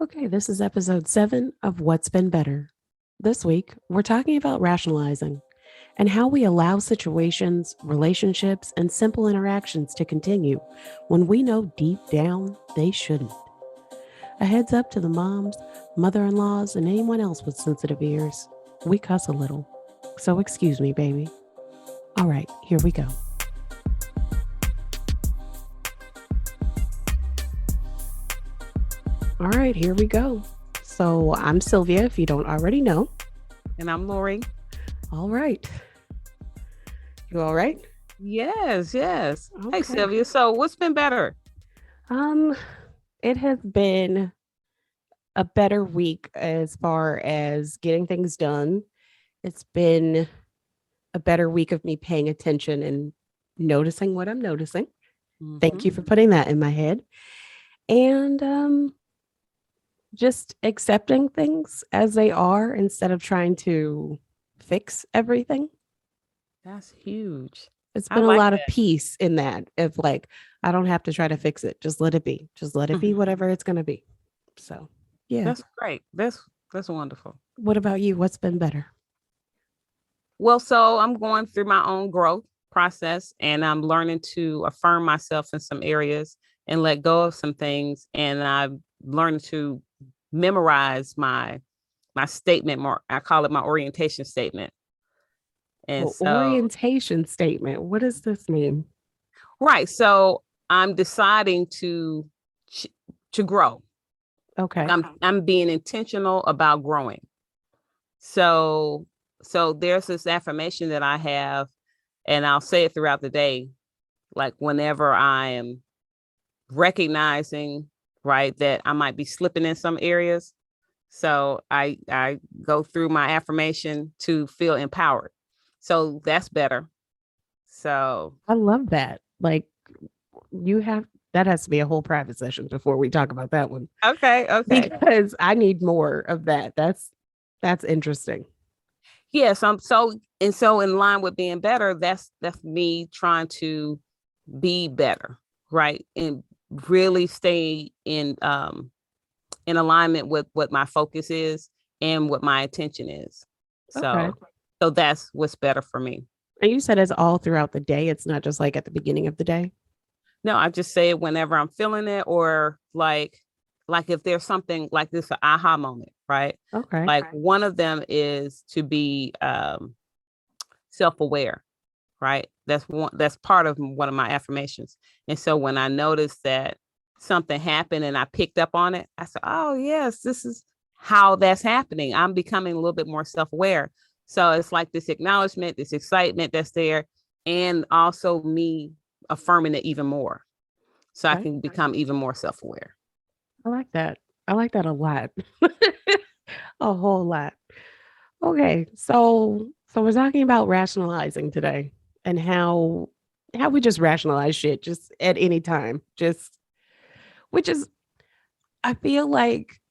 Okay, this is episode 7 of What's Been Better. This week, we're talking about rationalizing and how we allow situations, relationships, and simple interactions to continue when we know deep down they shouldn't. A heads up to the moms, mother in laws, and anyone else with sensitive ears. We cuss a little, so excuse me, baby. All right, here we go. All right, here we go. So I'm Sylvia, if you don't already know. And I'm Lori. All right. You all right? Yes. Okay. Hey, Sylvia. So what's been better? Um, it has been a better week as far as getting things done. It's been a better week of me paying attention and noticing what I'm noticing. Thank you for putting that in my head. And just accepting things as they are instead of trying to fix everything. That's huge. It's I been a like lot of that. peace in that of like, I don't have to try to fix it. Just let it be. Just let it be whatever it's going to be. So, yeah. That's great. That's wonderful. What about you? What's been better? Well, so I'm going through my own growth process and I'm learning to affirm myself in some areas and let go of some things. And I've learned to memorize my statement more. I call it my orientation statement. And Well, so orientation statement. What does this mean? right. So I'm deciding ch- to grow. Like Okay. I'm being intentional about growing. So there's this affirmation that I have, and I'll say it throughout the day, like whenever I am recognizing, right, that I might be slipping in some areas. So I go through my affirmation to feel empowered. So that's better. So I love that. Like, you have that has to be a whole private session before we talk about that one okay. because I need more of that. That's interesting. Yes, so in line with being better, that's me trying to be better, right? And really stay in alignment with what my focus is and what my attention is. Okay. So that's what's better for me. And you said it's all throughout the day. It's not just like at the beginning of the day. No, I just say it whenever I'm feeling it, or like if there's something like this an aha moment, right? Okay. Like one of them is to be self-aware, right? That's part of one of my affirmations. And so when I noticed that something happened and I picked up on it, I said, oh yes, this is how that's happening. I'm becoming a little bit more self-aware. So it's like this acknowledgement, this excitement that's there, and also me affirming it even more. So I Okay. can become even more self-aware. I like that. I like that a lot. A whole lot. Okay. So we're talking about rationalizing today and how we just rationalize shit just at any time. Just which is I feel like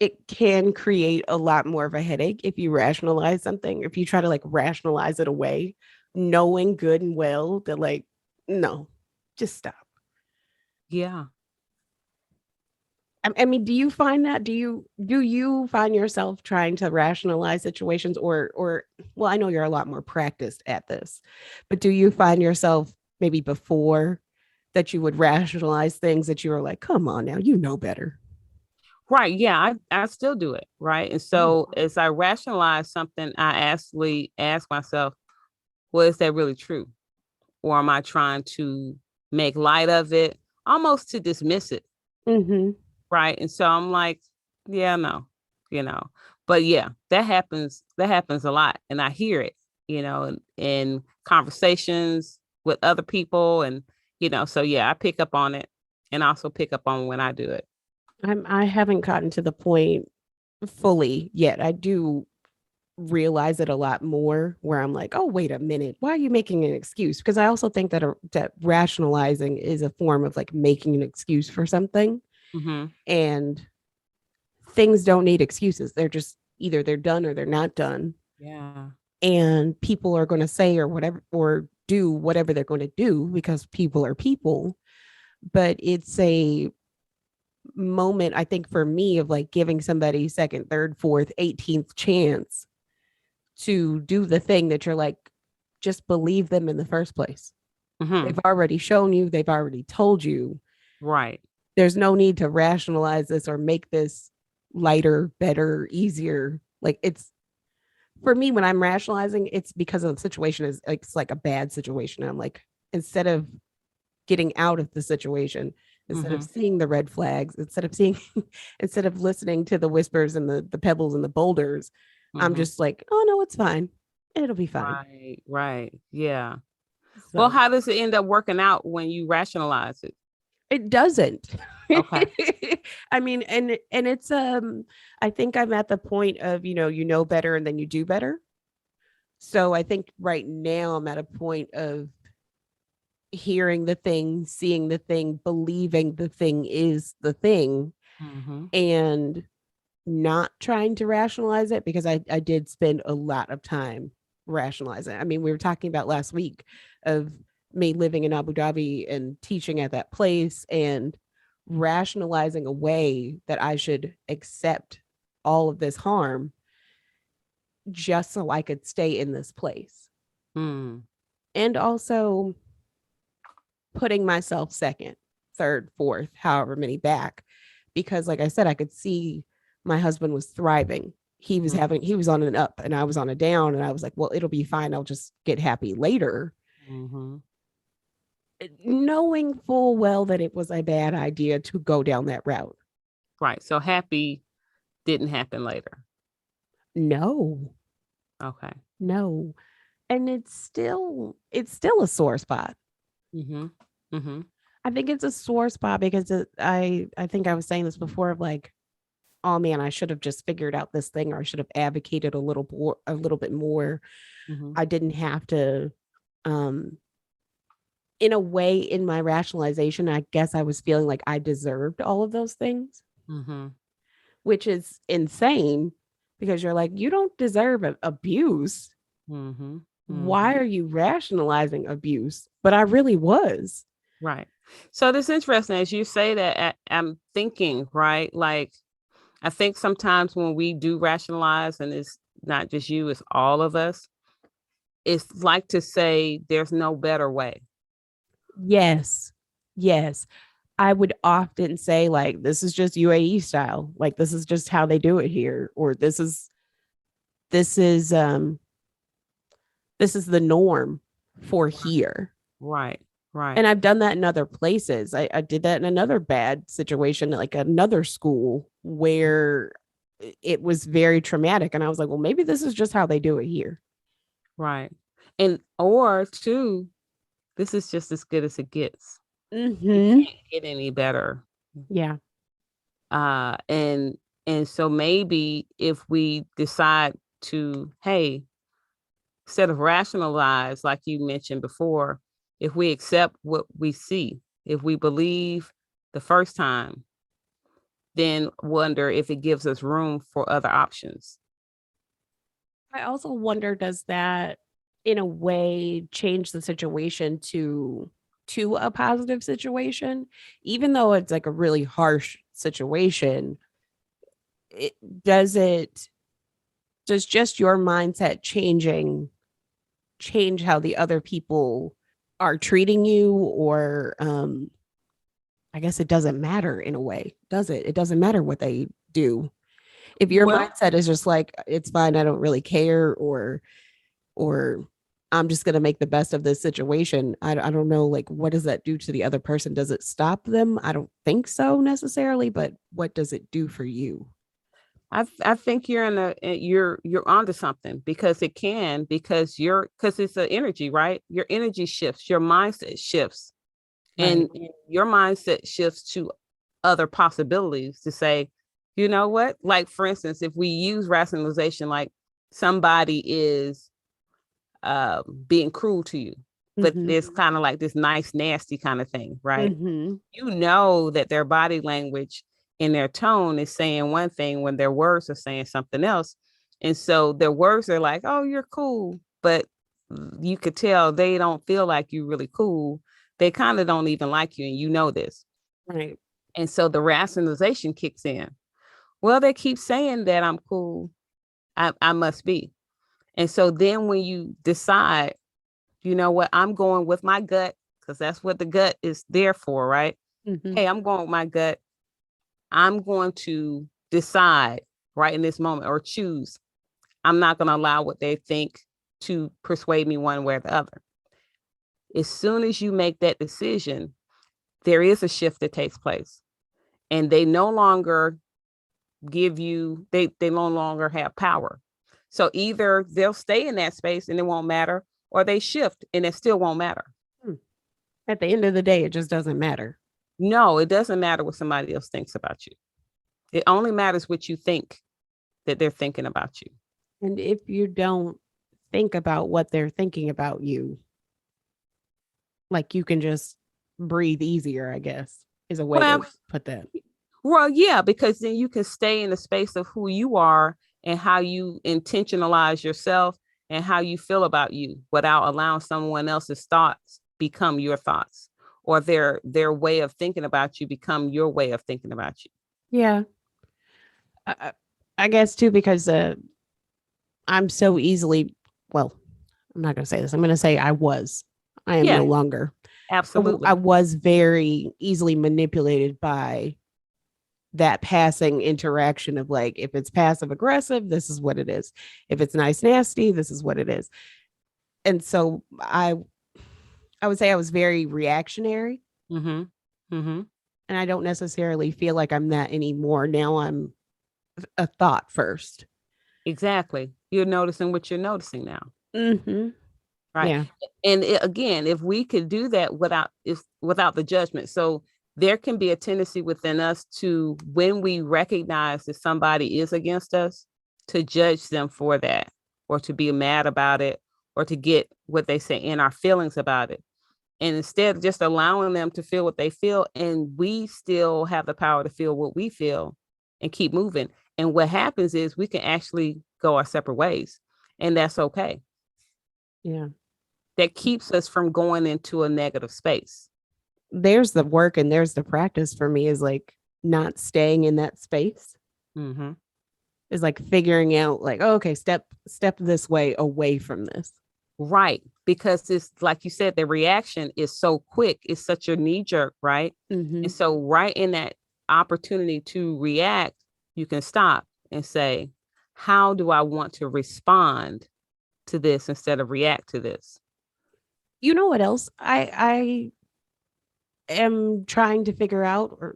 it can create a lot more of a headache if you rationalize something, if you try to like rationalize it away, knowing good and well that like, no, just stop. Yeah. I mean, do you find that? Do you find yourself trying to rationalize situations or well, I know you're a lot more practiced at this, but do you find yourself maybe before that you would rationalize things that you were like, come on now, you know better. Right. Yeah, I still do it. Right. And Mm. so as I rationalize something, I actually ask myself, well, is that really true? Or am I trying to make light of it, almost to dismiss it? Mm-hmm. Right. And so I'm like, yeah, no, you know, but yeah, that happens. That happens a lot. And I hear it, in conversations with other people. And, so yeah, I pick up on it and also pick up on when I do it. I haven't gotten to the point fully yet. I do realize it a lot more where I'm like, oh, wait a minute. Why are you making an excuse? Because I also think that rationalizing is a form of like making an excuse for something. Mm-hmm. And things don't need excuses. They're just either they're done or they're not done. Yeah. And people are going to say or whatever or do whatever they're going to do because people are people. But it's a moment, I think for me, of like giving somebody second, third, fourth, 18th chance to do the thing that you're like, just believe them in the first place. Mm-hmm. They've already shown you, they've already told you. Right. There's no need to rationalize this or make this lighter, better, easier. Like it's for me when I'm rationalizing, it's because of the situation is like it's like a bad situation. I'm like, instead of getting out of the situation, instead of Mm-hmm. seeing the red flags, instead of seeing instead of listening to the whispers and the pebbles and the boulders, I'm Mm-hmm. just like, oh no, it's fine. It'll be fine. Right. Right. Yeah. Well, So how does it end up working out when you rationalize it? it doesn't. Okay. I mean, and it's I think I'm at the point of, you know better and then you do better. So I think right now I'm at a point of hearing the thing, seeing the thing, believing the thing is the thing, Mm-hmm. and not trying to rationalize it because I did spend a lot of time rationalizing. I mean, we were talking about last week of me living in Abu Dhabi and teaching at that place and rationalizing a way that I should accept all of this harm just so I could stay in this place. Mm. And also putting myself second, third, fourth, however many back, because like I said, I could see my husband was thriving. He was on an up and I was on a down. And I was like, well, it'll be fine. I'll just get happy later. Mm-hmm. Knowing full well that it was a bad idea to go down that route. Right. So happy didn't happen later. No, Okay. no. And it's still a sore spot. Mm-hmm. Mm-hmm. I think it's a sore spot because I think I was saying this before of like, oh man, I should have just figured out this thing or I should have advocated a little bit more. Mm-hmm. I didn't have to um in a way in my rationalization, I guess I was feeling like I deserved all of those things, Mm-hmm. which is insane because you're like, you don't deserve abuse. Mm-hmm. Why Mm-hmm. are you rationalizing abuse? But I really was. Right. So this interesting as you say that I'm thinking, right? Like I think sometimes when we do rationalize, and it's not just you, it's all of us, it's like to say there's no better way. Yes. Yes. I would often say like this is just UAE style. Like this is just how they do it here or this is this is the norm for here. Right. Right. And I've done that in other places. I did that in another bad situation, like another school where it was very traumatic. And I was like, well, maybe this is just how they do it here. Right. And or two, this is just as good as it gets. It Mm-hmm. can't get any better. Yeah. Uh and and so maybe if we decide to, hey, instead of rationalize, like you mentioned before, if we accept what we see, if we believe the first time, then wonder if it gives us room for other options. I also wonder, does that in a way change the situation to a positive situation? Even though it's like a really harsh situation, it does it does just your mindset change how the other people are treating you or I guess it doesn't matter in a way, does it? It doesn't matter what they do. If your Well, mindset is just like it's fine, I don't really care, or I'm just going to make the best of this situation. I don't know, like, what does that do to the other person? Does it stop them? I don't think so necessarily, but what does it do for you? I think you're in a you're onto something because it can because it's an energy, right? Your energy shifts, your mindset shifts, Right. and your mindset shifts to other possibilities to say, you know what? Like for instance, if we use rationalization, like somebody is being cruel to you, but Mm-hmm. it's kind of like this nice, nasty kind of thing, right? Mm-hmm. You know that their body language and their tone is saying one thing when their words are saying something else. And so their words are like, oh, you're cool. But you could tell they don't feel like you really cool. They kind of don't even like you. And you know this. Right. And so the rationalization kicks in. Well, they keep saying that I'm cool. I must be. And so then when you decide, you know what, I'm going with my gut, because that's what the gut is there for, right? Mm-hmm. Hey, I'm going with my gut. I'm going to decide right in this moment or choose. I'm not going to allow what they think to persuade me one way or the other. As soon as you make that decision, there is a shift that takes place. And they no longer they no longer have power. So either they'll stay in that space and it won't matter, or they shift and it still won't matter. Hmm. At the end of the day, it just doesn't matter. No, it doesn't matter what somebody else thinks about you. It only matters what you think that they're thinking about you. And if you don't think about what they're thinking about you, like you can just breathe easier, I guess, is a way to Well, put that. well, yeah, because then you can stay in the space of who you are and how you intentionalize yourself and how you feel about you without allowing someone else's thoughts become your thoughts, or their way of thinking about you become your way of thinking about you. Yeah. I, I guess too, because I'm so easily, well, I'm not going to say this. I'm going to say I was. I am no Yeah, longer. I absolutely. was very easily manipulated by that passing interaction of like, if it's passive aggressive, this is what it is. If it's nice, nasty, this is what it is. And so I would say I was very reactionary, Mm-hmm. Mm-hmm. and I don't necessarily feel like I'm that anymore. Now I'm a thought first. Exactly. You're noticing what you're noticing now. Mm-hmm. Right. Yeah. And again, if we could do that without the judgment. So there can be a tendency within us to, when we recognize that somebody is against us, to judge them for that, or to be mad about it, or to get what they say in our feelings about it. And instead of just allowing them to feel what they feel, and we still have the power to feel what we feel and keep moving. And what happens is we can actually go our separate ways. And that's okay. Yeah. That keeps us from going into a negative space. There's the work and there's the practice for me is like not staying in that space. Mm-hmm. Is like figuring out like, oh, okay, step this way away from this. Right. Because it's like you said, the reaction is so quick. It's such a knee jerk, right? Mm-hmm. And so, right in that opportunity to react, you can stop and say, how do I want to respond to this instead of react to this? You know what else I am trying to figure out, or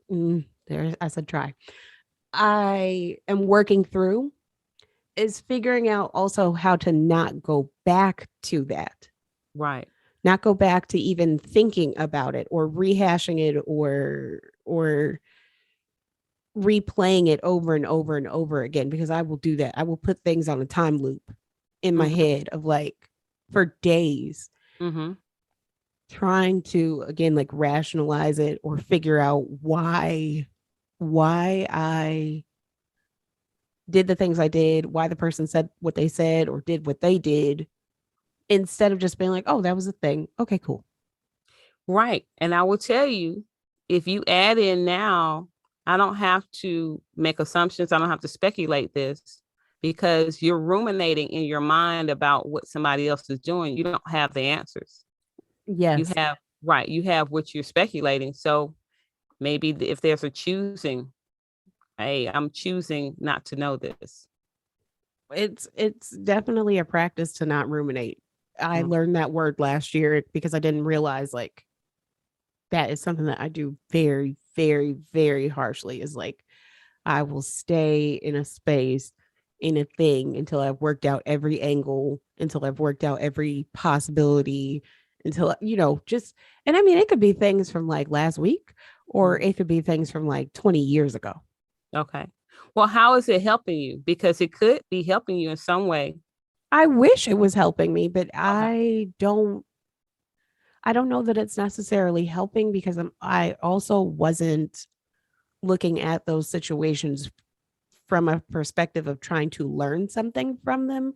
there I said try. I am working through is figuring out also how to not go back to that. Right. Not go back to even thinking about it or rehashing it or replaying it over and over and over again, because I will do that. I will put things on a time loop in my Mm-hmm. head of like for days, Mm-hmm. trying to again like rationalize it or figure out why I did the things I did, why the person said what they said or did what they did, instead of just being like, oh, that was a thing. Okay, cool. Right. And I will tell you, if you add in now, I don't have to make assumptions. I don't have to speculate this, because you're ruminating in your mind about what somebody else is doing. You don't have the answers. You Yes. have, right. You have what you're speculating. So maybe if there's a choosing, hey, I'm choosing not to know this. It's definitely a practice to not ruminate. I Mm. learned that word last year because I didn't realize like that is something that I do very, very, very harshly is like I will stay in a space in a thing until I've worked out every angle, until I've worked out every possibility, until just and I mean it could be things from like last week or Mm. it could be things from like 20 years ago. Okay. Well, how is it helping you? Because it could be helping you in some way. I wish it was helping me, but Okay. I don't know that it's necessarily helping because I also wasn't looking at those situations from a perspective of trying to learn something from them.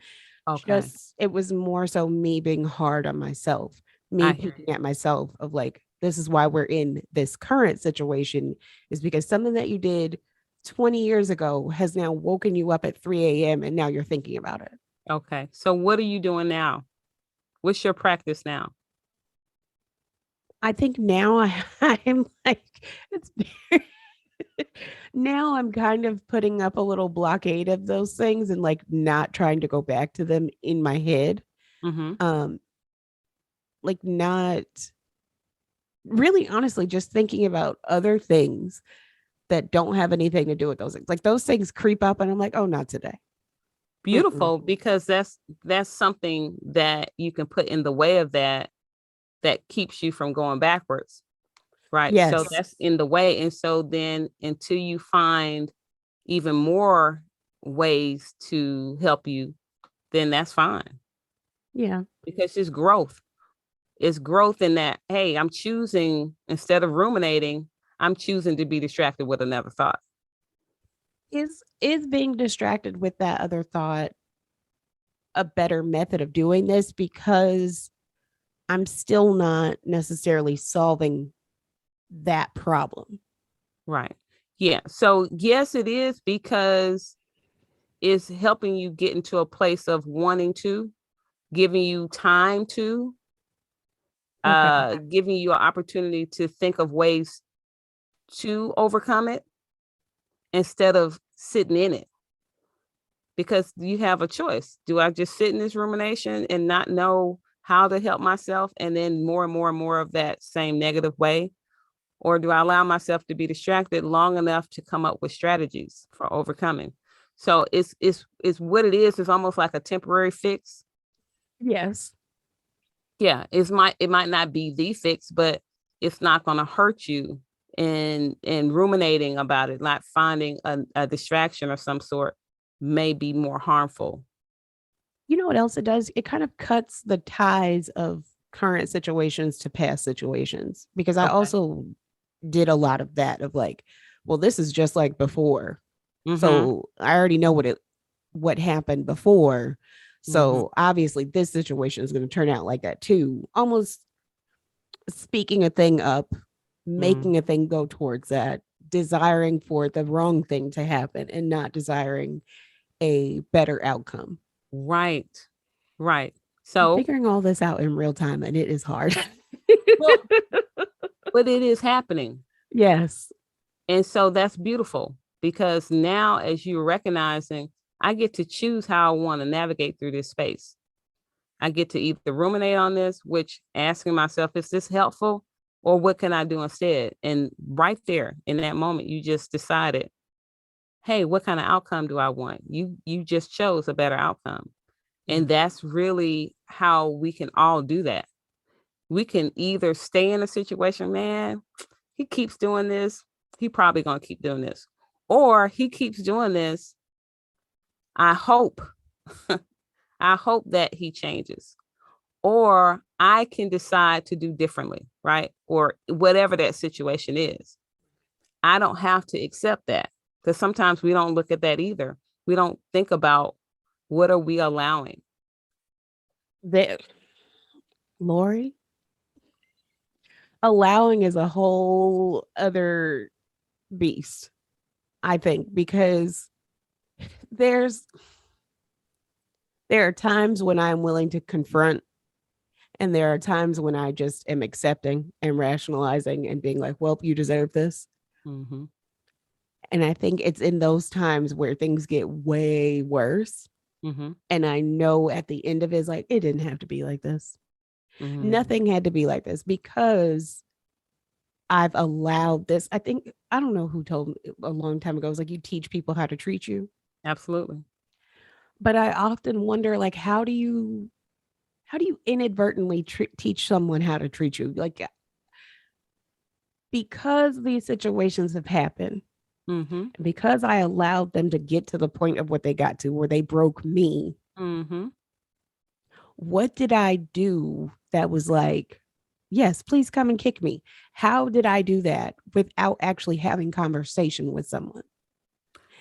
Okay. Just it was more so me being hard on myself, me I hear picking you. at myself of like, this is why we're in this current situation, is because something that you did 20 years ago has now woken you up at 3 a.m. and now you're thinking about it. Okay. So what are you doing now? What's your practice now? I think now I'm like, it's now I'm kind of putting up a little blockade of those things and like not trying to go back to them in my head. Mm-hmm. Um, like not really honestly just thinking about other things that don't have anything to do with those things. Like those things creep up and I'm like, oh, not today. Mm-mm. Beautiful, because that's something that you can put in the way of that keeps you from going backwards. Right. So Yes. that's in the way. And so then until you find even more ways to help you, then that's fine, Yeah. because it's growth. It's growth in that, hey, I'm choosing, instead of ruminating, I'm choosing to be distracted with another thought. Is being distracted with that other thought a better method of doing this, because I'm still not necessarily solving that problem. Right. Yeah. So yes, it is, because it's helping you get into a place of wanting to, giving you time to, Okay. giving you an opportunity to think of ways to overcome it instead of sitting in it. Because you have a choice. Do I just sit in this rumination and not know how to help myself, and then more and more and more of that same negative way? Or do I allow myself to be distracted long enough to come up with strategies for overcoming? So it's what it is. It's almost like a temporary fix. Yes. Yeah, it might not be the fix, but it's not going to hurt you in ruminating about it. Like finding a distraction or some sort may be more harmful. You know what else it does? It kind of cuts the ties of current situations to past situations, because I Okay. also did a lot of that of like, well, this is just like before. Mm-hmm. So I already know what happened before. Mm-hmm. So obviously this situation is going to turn out like that too. Almost speaking a thing up, Mm. making a thing go towards that, desiring for the wrong thing to happen and not desiring a better outcome. Right. Right. I'm So, figuring all this out in real time and it is hard. well, but it is happening. Yes. And so that's beautiful, because now, as you're recognizing, I get to choose how I want to navigate through this space. I get to either ruminate on this, which asking myself, is this helpful? Or what can I do instead? And right there in that moment, you just decided, hey, what kind of outcome do I want? You just chose a better outcome. Yeah. And that's really how we can all do that. We can either stay in a situation, man, he keeps doing this, he probably gonna keep doing this. Or he keeps doing this. I hope, I hope that he changes. Or I can decide to do differently, right? Or whatever that situation is. I don't have to accept that, because sometimes we don't look at that either. We don't think about, what are we allowing? That Lori, allowing is a whole other beast, I think, because there's there are times when I'm willing to confront, and there are times when I just am accepting and rationalizing and being like, well, you deserve this. Mm-hmm. And I think it's in those times where things get way worse. Mm-hmm. And I know at the end of it is like, it didn't have to be like this. Mm-hmm. Nothing had to be like this, because I've allowed this. I think, I don't know who told me a long time ago, it was like, you teach people how to treat you. Absolutely. But I often wonder, like, how do you inadvertently teach someone how to treat you? Like, because these situations have happened, Mm-hmm. because I allowed them to get to the point of what they got to, where they broke me, Mm-hmm. what did I do that was like, yes, please come and kick me? How did I do that without actually having conversation with someone?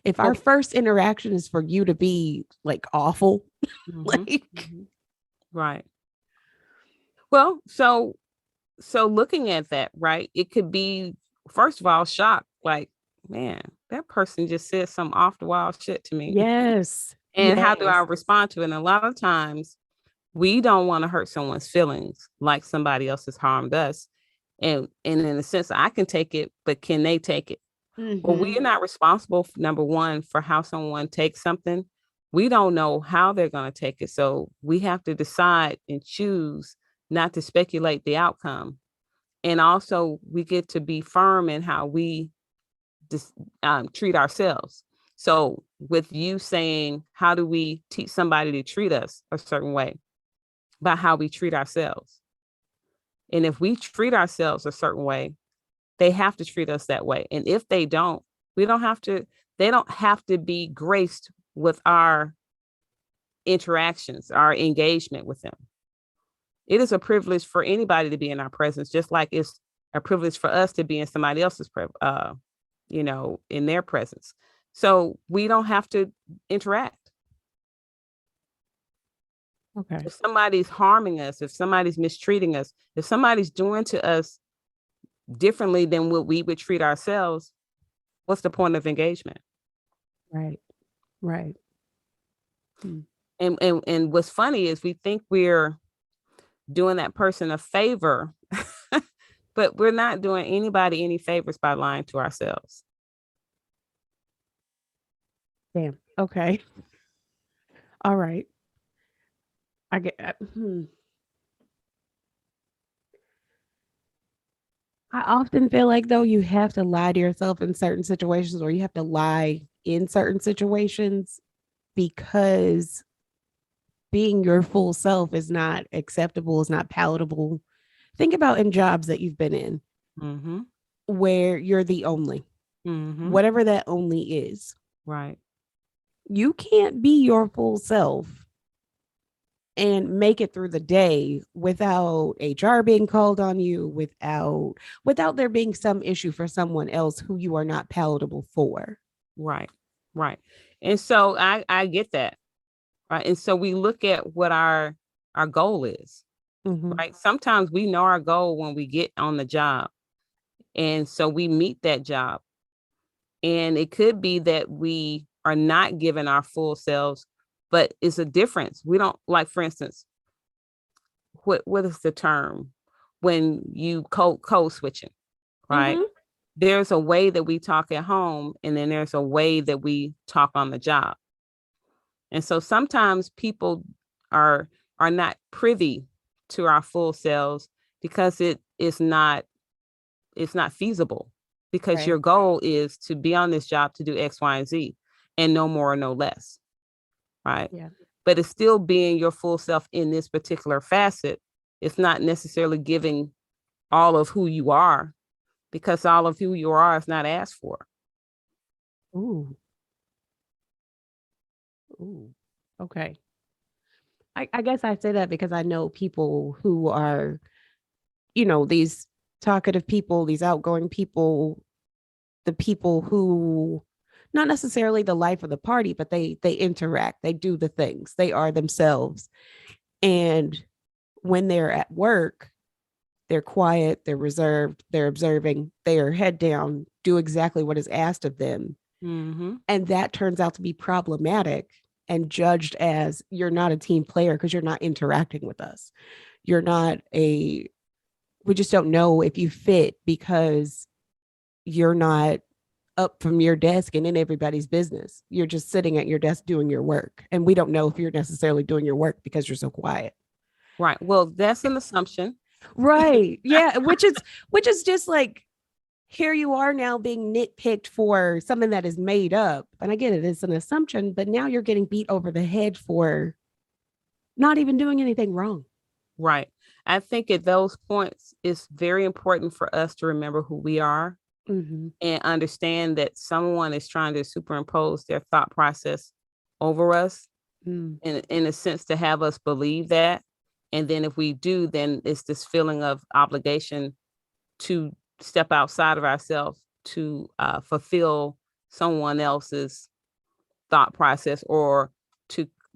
If our Well, first interaction is for you to be like awful, mm-hmm. like, Mm-hmm. Right. Well, so So looking at that, right, it could be, first of all, shock, like, man, that person just said some off the wall shit to me. Yes. And how do I Yes. respond to it? And a lot of times we don't want to hurt someone's feelings like somebody else has harmed us. And in a sense, I can take it, but can they take it? Well, we Mhm. are not responsible, number one, for how someone takes something. We don't know how they're going to take it. So we have to decide and choose not to speculate the outcome. And also, we get to be firm in how we treat ourselves. So, with you saying, how do we teach somebody to treat us a certain way? By how we treat ourselves. And if we treat ourselves a certain way, they have to treat us that way. And if they don't, we don't have to, they don't have to be graced with our interactions, our engagement with them. It is a privilege for anybody to be in our presence, just like it's a privilege for us to be in somebody else's, in their presence. So we don't have to interact. Okay. If somebody's harming us, if somebody's mistreating us, if somebody's doing to us differently than what we would treat ourselves, what's the point of engagement? Right. Right. Mm. And what's funny is we think we're doing that person a favor, but we're not doing anybody any favors by lying to ourselves. Damn. Okay. All right. I get I often feel like though you have to lie to yourself in certain situations or you have to lie in certain situations because being your full self is not acceptable, is not palatable. Think about in jobs that you've been in Mm-hmm. where you're the only, Mm-hmm. whatever that only is. Right. You can't be your full self and make it through the day without HR being called on you, without there being some issue for someone else who you are not palatable for. Right. Right. And so I get that. Right. And so we look at what our goal is. Mm-hmm. Right. Sometimes we know our goal when we get on the job. And so we meet that job. And it could be that we are not giving our full selves, but it's a difference. We don't, like, for instance, what is the term when you code switching, right? Mm-hmm. There's a way that we talk at home, and then there's a way that we talk on the job. And so sometimes people are not privy to our full selves because it's not feasible, because Right. your goal is to be on this job to do X, Y, and Z, and no more or no less, right? Yeah. But it's still being your full self in this particular facet. It's not necessarily giving all of who you are, because all of who you are is not asked for. Ooh. Ooh. Okay. I guess I say that because I know people who are, these talkative people, these outgoing people, the people who not necessarily the life of the party, but they interact, they do the things, they are themselves. And when they're at work, they're quiet, they're reserved, they're observing, they are head down, do exactly what is asked of them. Mm-hmm. And that turns out to be problematic and judged as you're not a team player because you're not interacting with us. You're not a, we just don't know if you fit because you're not up from your desk and in everybody's business. You're just sitting at your desk doing your work. And we don't know if you're necessarily doing your work because you're so quiet. Right. Well, that's an assumption. Right. Yeah. Which is just like here you are now being nitpicked for something that is made up. And I get it, it's an assumption, but now you're getting beat over the head for not even doing anything wrong. Right. I think at those points, it's very important for us to remember who we are Mm-hmm. and understand that someone is trying to superimpose their thought process over us, Mm. in a sense, to have us believe that. And then if we do, then it's this feeling of obligation to step outside of ourselves to fulfill someone else's thought process, or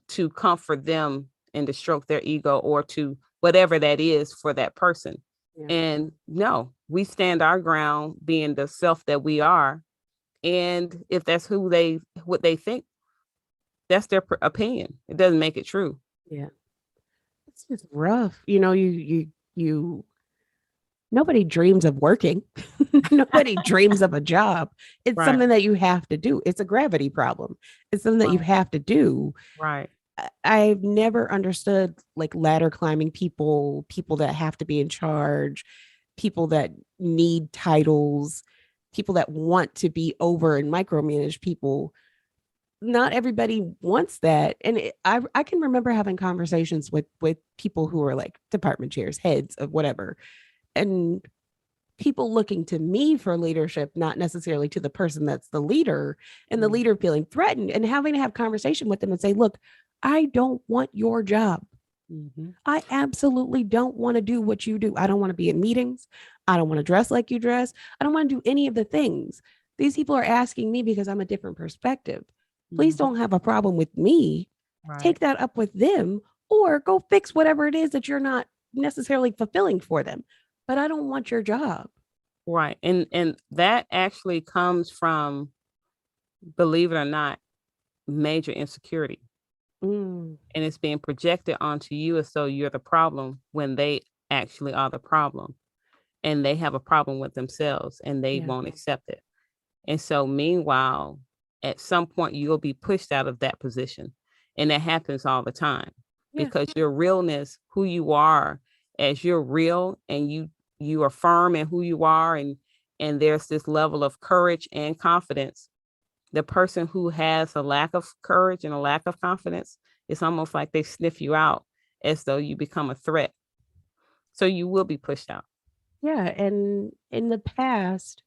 to comfort them and to stroke their ego, or to whatever that is for that person. Yeah. And no, we stand our ground being the self that we are. And if that's what they think, that's their opinion. It doesn't make it true. Yeah. It's just rough. You nobody dreams of working. Nobody dreams of a job. It's Right. something that you have to do. It's a gravity problem. It's something that you Right. have to do. Right. I've never understood like ladder climbing people, people that have to be in charge, people that need titles, people that want to be over and micromanage people. Not everybody wants that. And I can remember having conversations with people who are like department chairs, heads of whatever, and people looking to me for leadership, not necessarily to the person that's the leader, and the Mhm. leader feeling threatened and having to have conversation with them and say, look, I don't want your job. Mhm. I absolutely don't want to do what you do. I don't want to be in meetings. I don't want to dress like you dress. I don't want to do any of the things. These people are asking me because I'm a different perspective. Please Mhm. don't have a problem with me. Right. Take that up with them or go fix whatever it is that you're not necessarily fulfilling for them. But I don't want your job. Right. And that actually comes from, believe it or not, major insecurity. Mm, And it's being projected onto you as though you're the problem when they actually are the problem. And they have a problem with themselves and they yeah. won't accept it. And so, meanwhile, at some point, you'll be pushed out of that position. And that happens all the time Yeah. because your realness, who you are, as you're real and you are firm in who you are, and there's this level of courage and confidence. The person who has a lack of courage and a lack of confidence, it's almost like they sniff you out as though you become a threat. So you will be pushed out. Yeah. And in the past,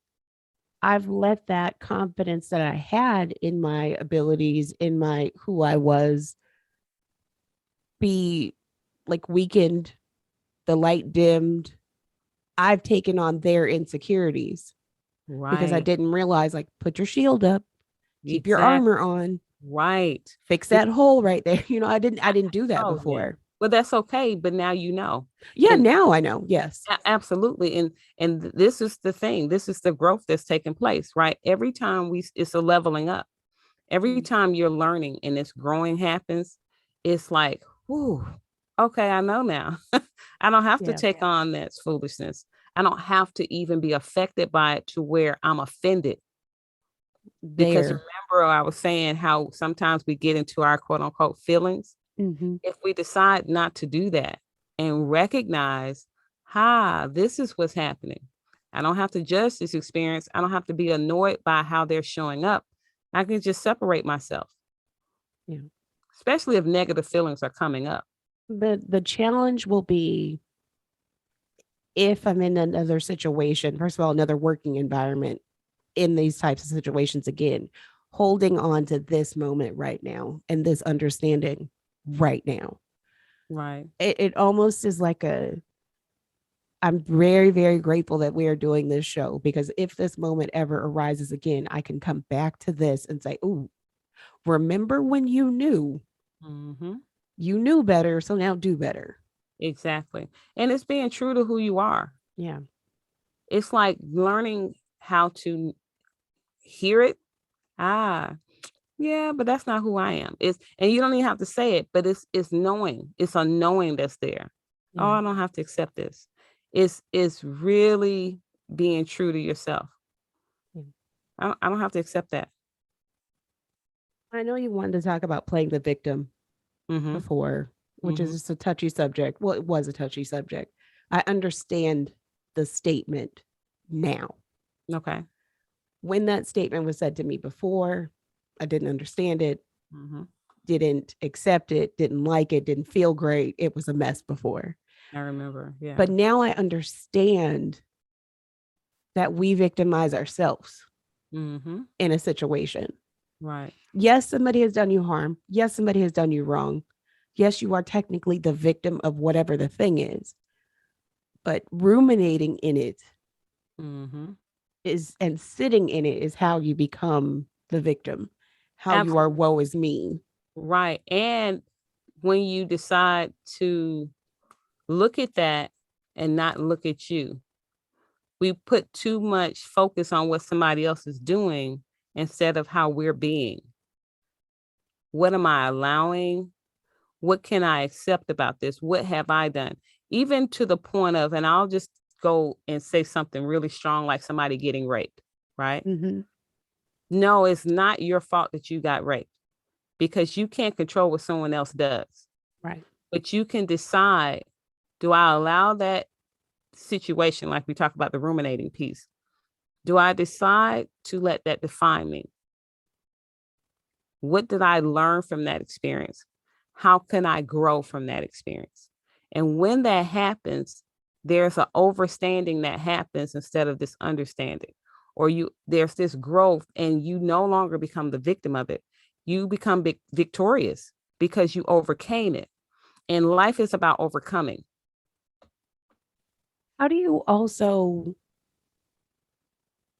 I've let that confidence that I had in my abilities, in my who I was, be like weakened, the light dimmed. I've taken on their insecurities because I Right. didn't realize, like, put your shield up, keep your armor Exactly. on, Right. fix Be- that hole right there. I didn't do that oh yeah. before. Well, that's okay, but now you know. Yeah, And now I know. Yes. absolutely. And this is the thing. This is the growth that's taking place, right? Every time it's a leveling up. Every Mm, time you're learning and this growing happens, it's like, whoo, okay, I know now. I don't have to yeah. take on that foolishness. I don't have to even be affected by it to where I'm offended. Because There. remember, I was saying how sometimes we get into our quote unquote feelings. Mm-hmm. If we decide not to do that and recognize, this is what's happening. I don't have to judge this experience. I don't have to be annoyed by how they're showing up. I can just separate myself, Yeah. especially if negative feelings are coming up. The challenge will be if I'm in another situation, first of all, another working environment in these types of situations again, holding on to this moment right now and this understanding right now. Right. It almost is like I'm very, very grateful that we are doing this show because if this moment ever arises again, I can come back to this and say, "Ooh, remember when Mm-hmm. you knew better, so now do better." Exactly. And it's being true to who you are. Yeah. It's like learning how to hear it. Ah, yeah, but that's not who I am. It's and you don't even have to say it, but it's knowing. It's a knowing that's there. Oh, Yeah. I don't have to accept this. It's really being true to yourself. Yeah. I don't have to accept that. I know you wanted to talk about playing the victim Mm-hmm. before, which is Mm-hmm. just a touchy subject. Well, it was a touchy subject. I understand the statement now. Okay. When that statement was said to me before, I didn't understand it, Mm-hmm. didn't accept it, didn't like it, didn't feel great. It was a mess before. I remember. Yeah. But now I understand that we victimize ourselves Mm-hmm. in a situation. Right. Yes, somebody has done you harm. Yes, somebody has done you wrong. Yes, you are technically the victim of whatever the thing is, but ruminating in it Mm-hmm. is and sitting in it is how you become the victim, how you are Absolutely. woe is me. Right. And when you decide to look at that and not look at you. We put too much focus on what somebody else is doing instead of how we're being. What am I allowing? What can I accept about this? What have I done? Even to the point of, and I'll just go and say something really strong, like somebody getting raped, right? Mm-hmm. No, it's not your fault that you got raped, because you can't control what someone else does. Right. But you can decide, do I allow that situation, like we talk about the ruminating piece, do I decide to let that define me? What did I learn from that experience? How can I grow from that experience? And when that happens, there's an overstanding that happens instead of this understanding. Or there's this growth, and you no longer become the victim of it. You become victorious because you overcame it. And life is about overcoming. How do you also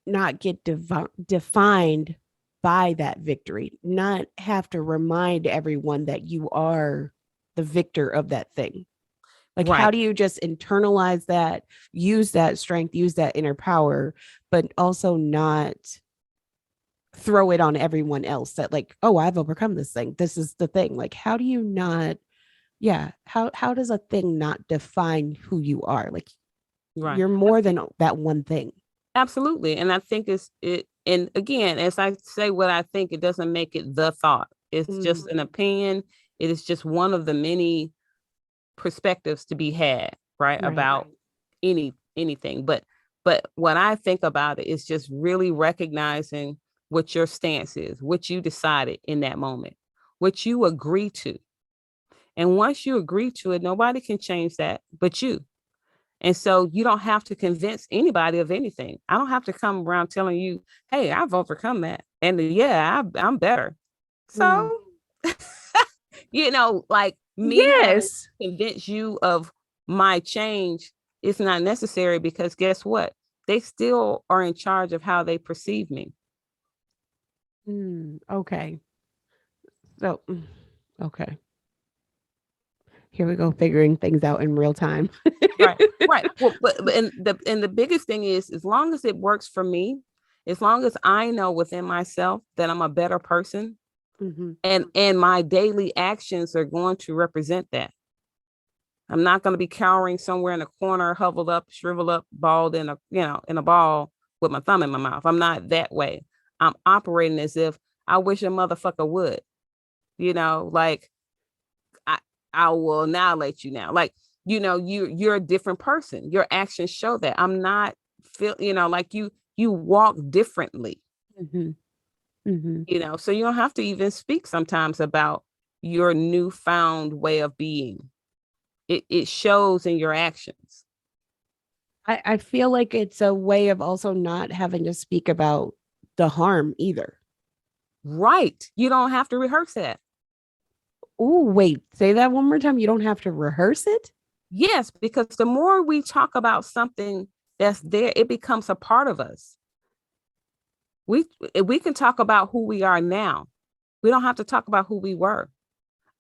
not get defined by that victory, not have to remind everyone that you are the victor of that thing? Like, how Right. do you just internalize that, use that strength, use that inner power, but also not throw it on everyone else that, like, oh, I've overcome this thing. This is the thing. Like, how do you not, yeah, how does a thing not define who you are? Like, Right. you're more than that one thing. Absolutely. And I think and again, as I say what I think, it doesn't make it the thought. It's just an opinion. It is just one of the many perspectives to be had, right? Right. About anything. But what I think about it is just really recognizing what your stance is, what you decided in that moment, what you agree to. And once you agree to it, nobody can change that but you. And so you don't have to convince anybody of anything. I don't have to come around telling you, hey, I've overcome that. And yeah, I'm better. Mm. So, like me having Yes. to convince you of my change is not necessary, because guess what? They still are in charge of how they perceive me. Okay. So, okay. Here we go, figuring things out in real time. Right. Right. Well, but the biggest thing is, as long as it works for me, as long as I know within myself that I'm a better person, Mm-hmm. and my daily actions are going to represent that. I'm not going to be cowering somewhere in a corner, huddled up, shriveled up, balled in a ball with my thumb in my mouth. I'm not that way. I'm operating as if I wish a motherfucker would. Like, I I will annihilate you now. Like, you're a different person. Your actions show that. I'm not like you walk differently. Mm-hmm. Mm-hmm. So you don't have to even speak sometimes about your newfound way of being. It shows in your actions. I feel like it's a way of also not having to speak about the harm either. Right. You don't have to rehearse that. Oh, wait, say that one more time. You don't have to rehearse it? Yes, because the more we talk about something that's there, it becomes a part of us. We can talk about who we are now. We don't have to talk about who we were.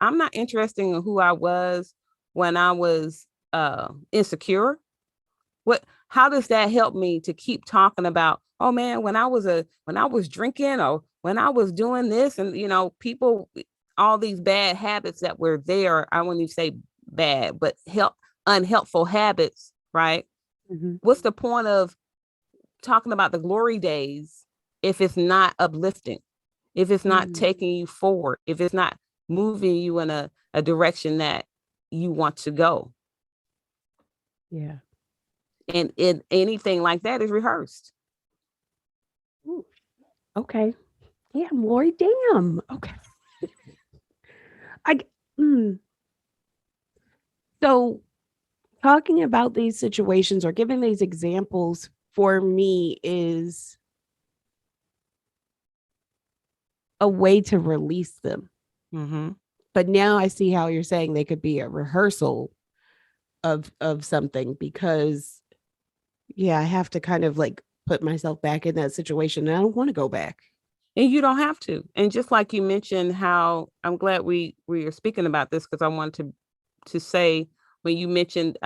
I'm not interested in who I was when I was insecure. How does that help me to keep talking about, oh man, when I was drinking, or when I was doing this, and people, all these bad habits that were there. I wouldn't even say bad, but unhelpful habits, right? Mm-hmm. What's the point of talking about the glory days if it's not uplifting, if it's not taking you forward, if it's not moving you in a direction that you want to go? Yeah. And anything like that is rehearsed. Ooh, okay. Damn, Lori. Damn. Okay. I. Mm. So, talking about these situations or giving these examples for me is a way to release them. Mm-hmm. But now I see how you're saying they could be a rehearsal of something, because yeah, I have to kind of like put myself back in that situation, and I don't want to go back. And you don't have to. And just like you mentioned, how I'm glad we are speaking about this, because I wanted to say, when you mentioned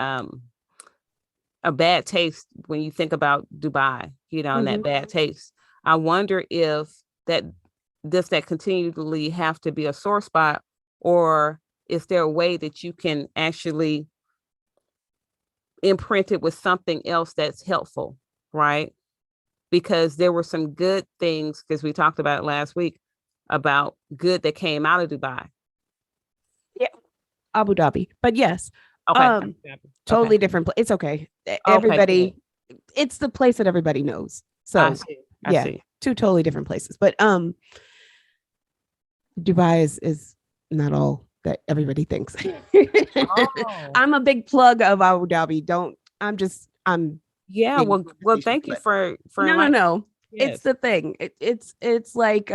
a bad taste when you think about Dubai, you know, and that Mhm. bad taste. I wonder if that does that continually have to be a sore spot, or is there a way that you can actually imprint it with something else that's helpful, right? Because there were some good things, because we talked about it last week, about good that came out of Dubai. Yeah, Abu Dhabi. But yes, Okay. um, Okay. totally different. It's okay. Okay. Good. Everybody, it's the place that everybody knows. I So see. I yeah, see. two totally different places. But Dubai is not all that everybody thinks. Oh. I'm a big plug of Abu Dhabi. Don't I'm Yeah. big Well, conversation, thank you but for no, no, enlightening. no. It's Yes. the thing. It's like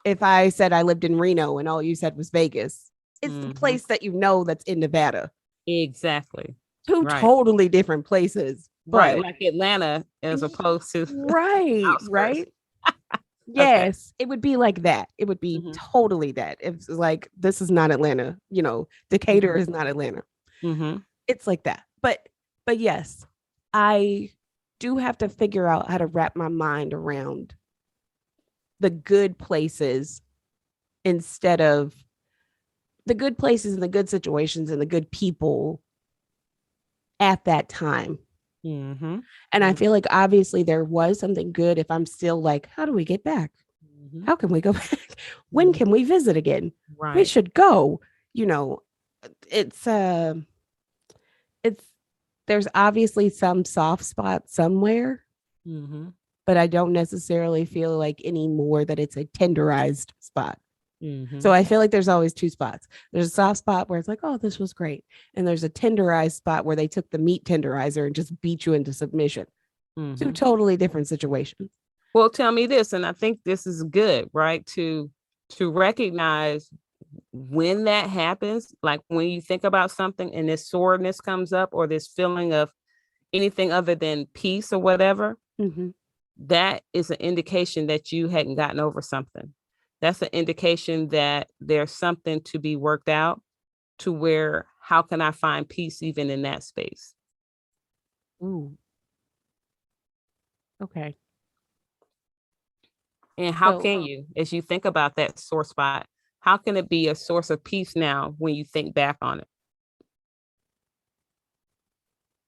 if I said I lived in Reno and all you said was Vegas, it's the Hmm. place that you know that's in Nevada. Exactly. Two Right. totally different places, Right. but Like Atlanta as opposed to right, outskirts. right. Okay. Yes, it would be like that. It would be Hmm. totally that. It's like this is not Atlanta, Decatur Hmm. is not Atlanta. Hmm. It's like that. But yes, I do have to figure out how to wrap my mind around the good places instead of the good places and the good situations and the good people at that time. Hmm. And I Hmm. feel like obviously there was something good if I'm still like, how do we get back? Hmm. How can we go back? When Hmm. can we visit again? We Right. should go. You know, it's it's there's obviously some soft spot somewhere, Hmm. but I don't necessarily feel like anymore that it's a tenderized spot. So Hmm. I feel like there's always two spots. There's a soft spot where it's like, oh, this was great. And there's a tenderized spot where they took the meat tenderizer and just beat you into submission. Two Hmm. totally different situations. Well, tell me this, and I think this is good, right? To recognize when that happens, like when you think about something and this soreness comes up, or this feeling of anything other than peace or whatever, Mm-hmm. that is an indication that you hadn't gotten over something. That's an indication that there's something to be worked out, to where how can I find peace even in that space? Ooh, okay. And how So can you, as you think about that sore spot, how can it be a source of peace now when you think back on it?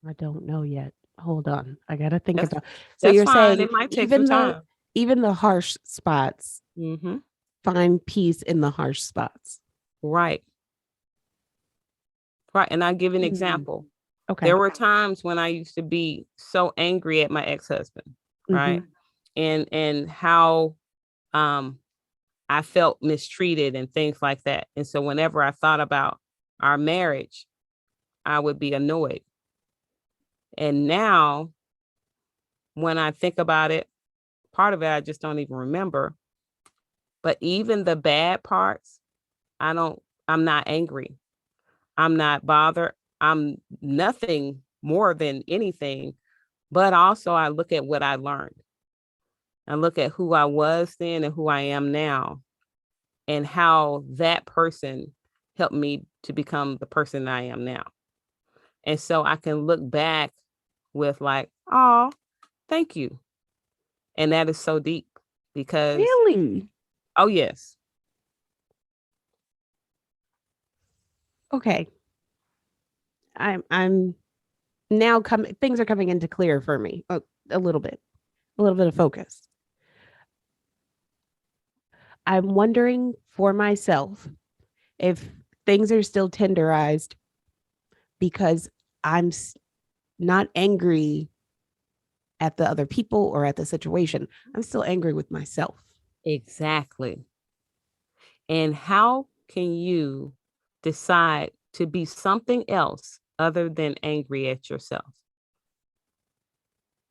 I don't know yet. Hold on. I gotta think That's about. So that's you're fine. saying It might take some time. even the harsh spots Hmm. find peace in the harsh spots. Right. Right. And I'll give an Mm, example. There okay. were times when I used to be so angry at my ex-husband, Mm-hmm. right? And how um I felt mistreated and things like that. And so whenever I thought about our marriage, I would be annoyed. And now when I think about it, part of it I just don't even remember. But even the bad parts, I'm not angry. I'm not bothered. I'm nothing more than anything. But also I look at what I learned. I look at who I was then and who I am now, and how that person helped me to become the person I am now. And so I can look back with like, oh, thank you. And that is so deep because, Really? oh, yes. Okay. I'm now coming things are coming into clear for me a little bit. A little bit of focus. I'm wondering for myself if things are still tenderized because I'm not angry at the other people or at the situation. I'm still angry with myself. Exactly. And how can you decide to be something else other than angry at yourself?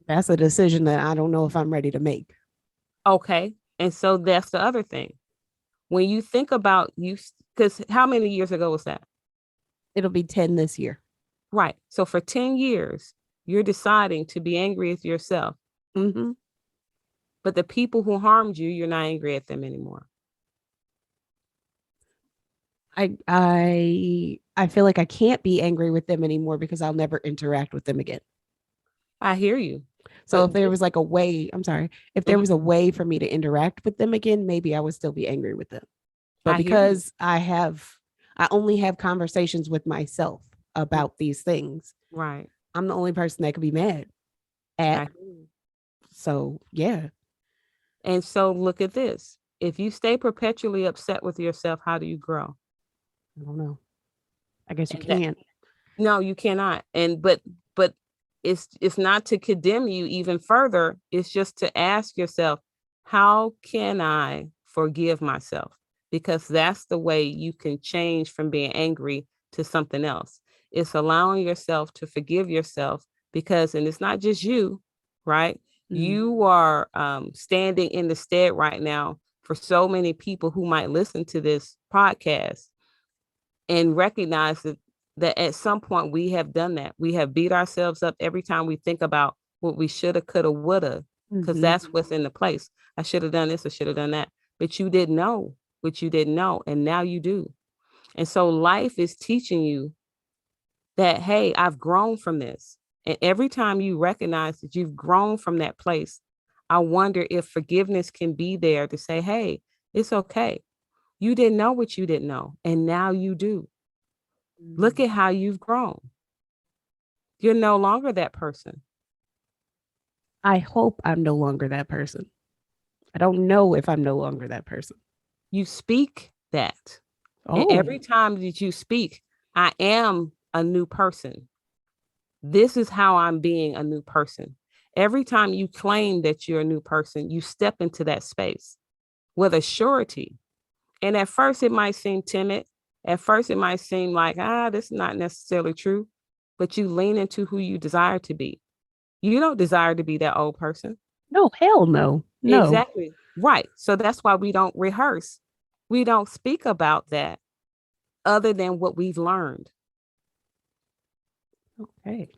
That's a decision that I don't know if I'm ready to make. Okay. And so that's the other thing. When you think about you, because how many years ago was that? It'll be 10 this year. Right. So for 10 years, you're deciding to be angry at yourself, Mm-hmm. but the people who harmed you, you're not angry at them anymore. I feel like I can't be angry with them anymore because I'll never interact with them again. I hear you. So if But there was like a way, I'm sorry, if there mhm, was a way for me to interact with them again, maybe I would still be angry with them. But I hear you. because I only have conversations with myself Mm, about these things, right. I'm the only person that could be mad I at. hear you. So yeah, And so look at this. If you stay perpetually upset with yourself, how do you grow? I don't know. I guess you And that can't. no, you cannot. And but it's not to condemn you even further. It's just to ask yourself, how can I forgive myself? Because that's the way you can change from being angry to something else. It's allowing yourself to forgive yourself because, and it's not just you, right? Mm, You are standing in the stead right now for so many people who might listen to this podcast and recognize that at some point we have done that. We have beat ourselves up every time we think about what we shoulda, coulda, woulda, because mm-hmm. that's what's in the place. I should have done this, I should have done that. But you didn't know what you didn't know, and now you do. And so life is teaching you that, hey, I've grown from this. And every time you recognize that you've grown from that place, I wonder if forgiveness can be there to say, hey, it's okay. You didn't know what you didn't know, and now you do. Look Mm. at how you've grown. You're no longer that person. I hope I'm no longer that person. I don't know if I'm no longer that person. You speak that. And Oh, every time that you speak, I am a new person. This is how I'm being a new person. Every time you claim that you're a new person, you step into that space with a surety. And at first, it might seem timid. At first, it might seem like, this is not necessarily true. But you lean into who you desire to be. You don't desire to be that old person. no, hell no. No. Exactly. Right. So that's why we don't rehearse. We don't speak about that other than what we've learned. Okay.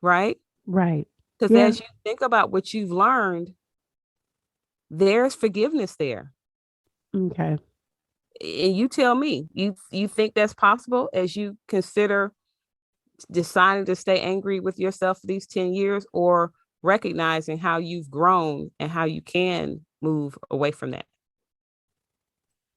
Right. Right. Because Yeah. as you think about what you've learned, there's forgiveness there. Okay. And you tell me, you think that's possible as you consider deciding to stay angry with yourself for these 10 years or recognizing how you've grown and how you can move away from that?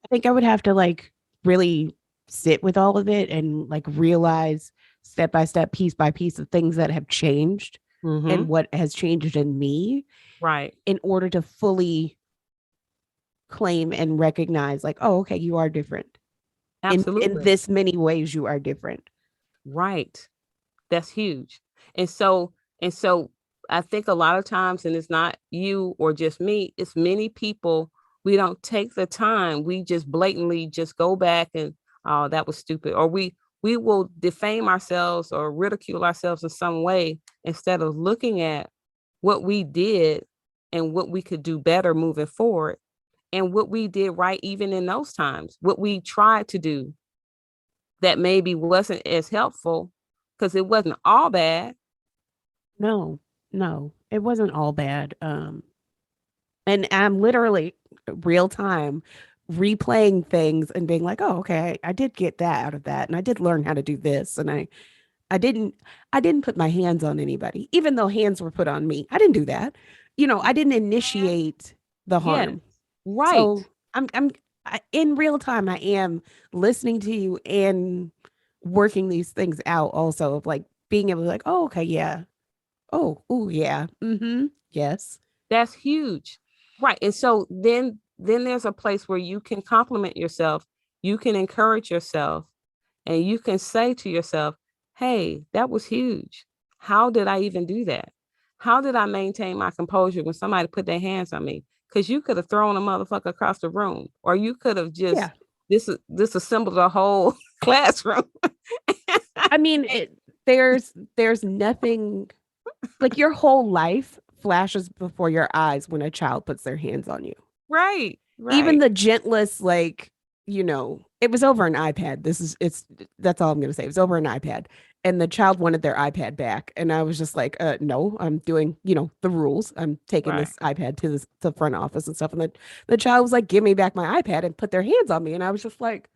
I think I would have to like really sit with all of it and like realize step by step, piece by piece of things that have changed Mm-hmm. and what has changed in me Right. in order to fully claim and recognize like, oh, okay, you are different. In Absolutely. this many ways you are different. Right. That's huge. And so, and so I think a lot of times, and it's not you or just me, it's many people, we don't take the time. We just blatantly just go back and, oh, that was stupid. Or we will defame ourselves or ridicule ourselves in some way instead of looking at what we did and what we could do better moving forward and what we did right even in those times, what we tried to do that maybe wasn't as helpful because it wasn't all bad. No, no, it wasn't all bad. And I'm literally real time replaying things and being like, oh, okay, I did get that out of that. And I did learn how to do this. And I didn't I didn't put my hands on anybody, even though hands were put on me. I didn't do that. I didn't And initiate the yes, harm. So right, in real time, I am listening to you and working these things out also of like being able to like, oh, okay, yeah. Oh, yeah. Mm-hmm. Yes. that's huge. Right. And so then there's a place where you can compliment yourself, you can encourage yourself, and you can say to yourself, hey, that was huge. How did I even do that? How did I maintain my composure when somebody put their hands on me? Because you could have thrown a motherfucker across the room, or you could have just Yeah. disassembled a whole classroom. I mean, there's nothing like your whole life flashes before your eyes when a child puts their hands on you. Right, Even right, the gentlest, like, it was over an iPad. That's all I'm going to say. It was over an iPad. And the child wanted their iPad back. And I was just like, no, I'm doing, the rules. I'm taking right. this iPad to the front office and stuff. And the child was like, give me back my iPad and put their hands on me. And I was just like,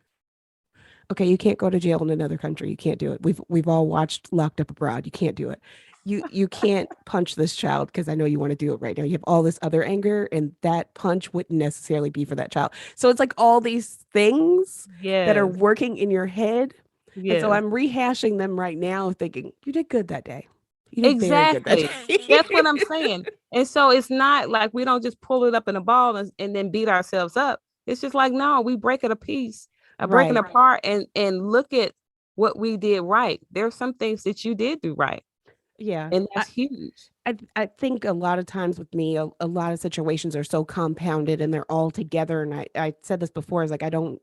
Okay, you can't go to jail in another country. You can't do it. We've all watched Locked Up Abroad. You can't do it. You can't punch this child because I know you want to do it right now. You have all this other anger, and that punch wouldn't necessarily be for that child. So it's like all these things that are Yes. working in your head. And so Yes. I'm rehashing them right now, thinking, you did good that day. You did very good that Exactly. day. That's what I'm saying. And so it's not like we don't just pull it up in a ball and then beat ourselves up. It's just like, no, we break it a piece, break it Right. apart and look at what we did right. There are some things that you did do right. Yeah. And that's huge. I think a lot of times with me, a lot of situations are so compounded and they're all together. And I said this before, is like I don't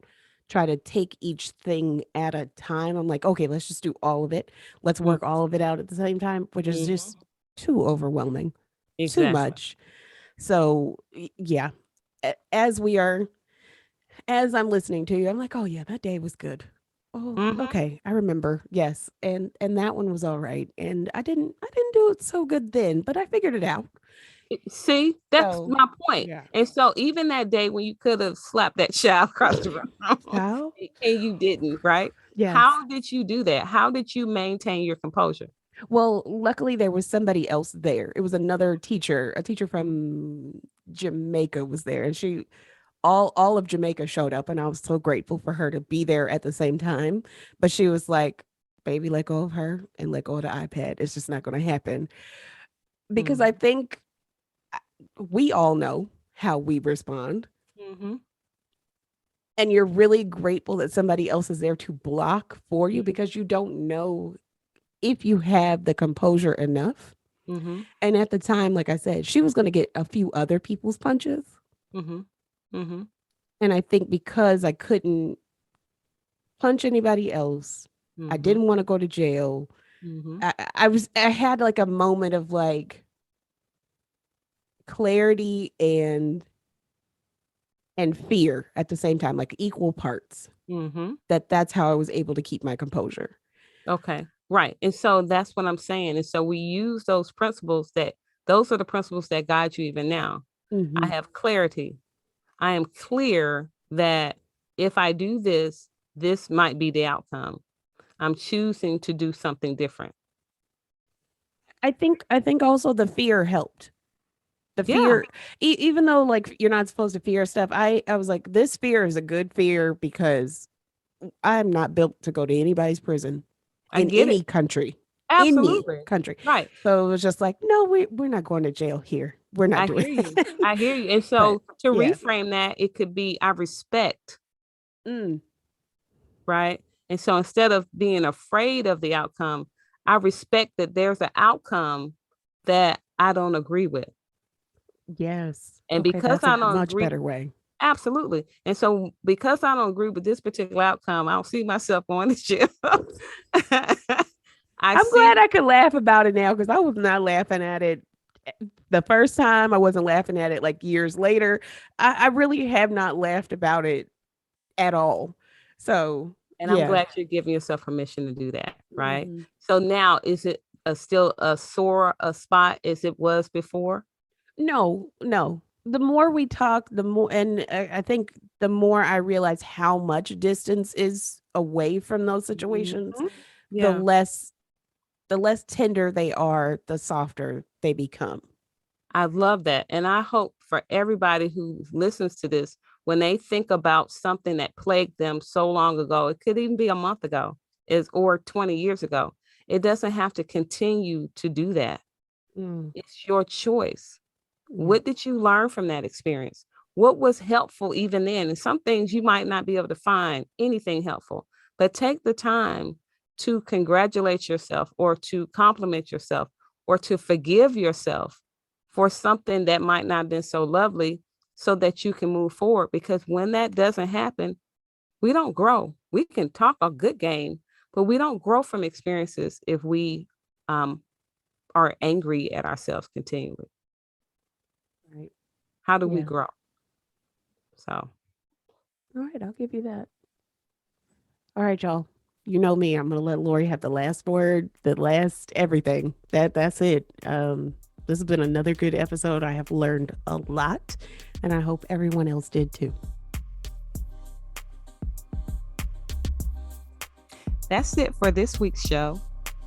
try to take each thing at a time. I'm like, okay, let's just do all of it. Let's Mm, work all of it out at the same time, which is mhm. just too overwhelming, too Exactly. much. So yeah, as we are, as I'm listening to you, I'm like, oh yeah, that day was good. Oh, Mhm. okay, I remember. Yes, and that one was all right. And I didn't do it so good then, but I figured it out. See, that's So my point. yeah. And so even that day when you could have slapped that child across the room How? and you didn't, right? Yes. How did you do that? How did you maintain your composure? Well, luckily there was somebody else there. It was another teacher, a teacher from Jamaica was there, and she all of Jamaica showed up, and I was so grateful for her to be there at the same time. But she was like, "Baby, let go of her and let go of the iPad. It's just not going to happen." Because I Mhm. think we all know how we respond, Mhm. and you're really grateful that somebody else is there to block for you Mhm. because you don't know if you have the composure enough. Mhm. And at the time, like I said, she was going to get a few other people's punches. Mhm. Mhm. And I think because I couldn't punch anybody else, I Mhm. didn't want to go to jail. Mhm. I had like a moment of like clarity and fear at the same time, like equal parts. Mhm. That's how I was able to keep my composure. Okay. Right. And so that's what I'm saying. And so we use those are the principles that guide you even now. I Hmm. have clarity. I am clear that if I do this, this might be the outcome. I'm choosing to do something different. I think also the fear helped. The Yeah, fear, even though like you're not supposed to fear stuff, I was like, this fear is a good fear because I'm not built to go to anybody's prison I in get it. any country, any Absolutely. country. Right. So it was just like, no, we're not going to jail here. We're not I doing hear you. that. I hear you. And But so to yeah. reframe that, it could be I respect, Mm, right? And so instead of being afraid of the outcome, I respect that there's an outcome that I don't agree with. yes. And Okay, because that's a I don't much agree, better way. absolutely. And so because I don't agree with this particular outcome, I don't see myself going to jail. I I'm glad see, I could laugh about it now because I was not laughing at it the first time. I wasn't laughing at it like years later. I really have not laughed about it at all. So and I'm yeah. glad you're giving yourself permission to do that, right? Mhm. So now is it still a sore a spot as it was before? No, no. The more we talk, the more, and I think the more I realize how much distance is away from those situations, Mhm. the Yeah. less the less tender they are, the softer they become. I love that. And I hope for everybody who listens to this, when they think about something that plagued them so long ago, it could even be a month ago, is or 20 years ago. It doesn't have to continue to do that. Mm, It's your choice. yeah. What did you learn from that experience? What was helpful even then? And some things you might not be able to find anything helpful, but take the time to congratulate yourself or to compliment yourself or to forgive yourself for something that might not have been so lovely so that you can move forward. Because when that doesn't happen, we don't grow. We can talk a good game, but we don't grow from experiences if we um, are angry at ourselves continually. Right. How do we Yeah. grow? So, All right, I'll give you that. All right, y'all. You know me. I'm gonna let Lori have the last word, the last everything. That's it. This has been another good episode. I have learned a lot, and I hope everyone else did too. That's it for this week's show.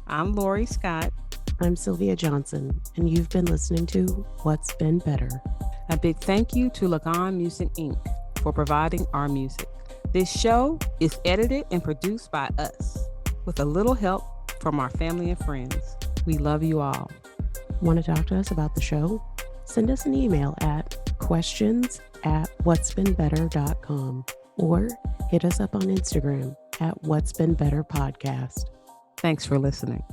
I'm Lori Scott. I'm Sylvia Johnson, and you've been listening to What's Been Better. A big thank you to Lagan Music Inc. for providing our music. This show is edited and produced by us with a little help from our family and friends. We love you all. Want to talk to us about the show? Send us an email at questions@whatsbeenbetter.com or hit us up on Instagram at Whatsbeenbetterpodcast. Thanks for listening.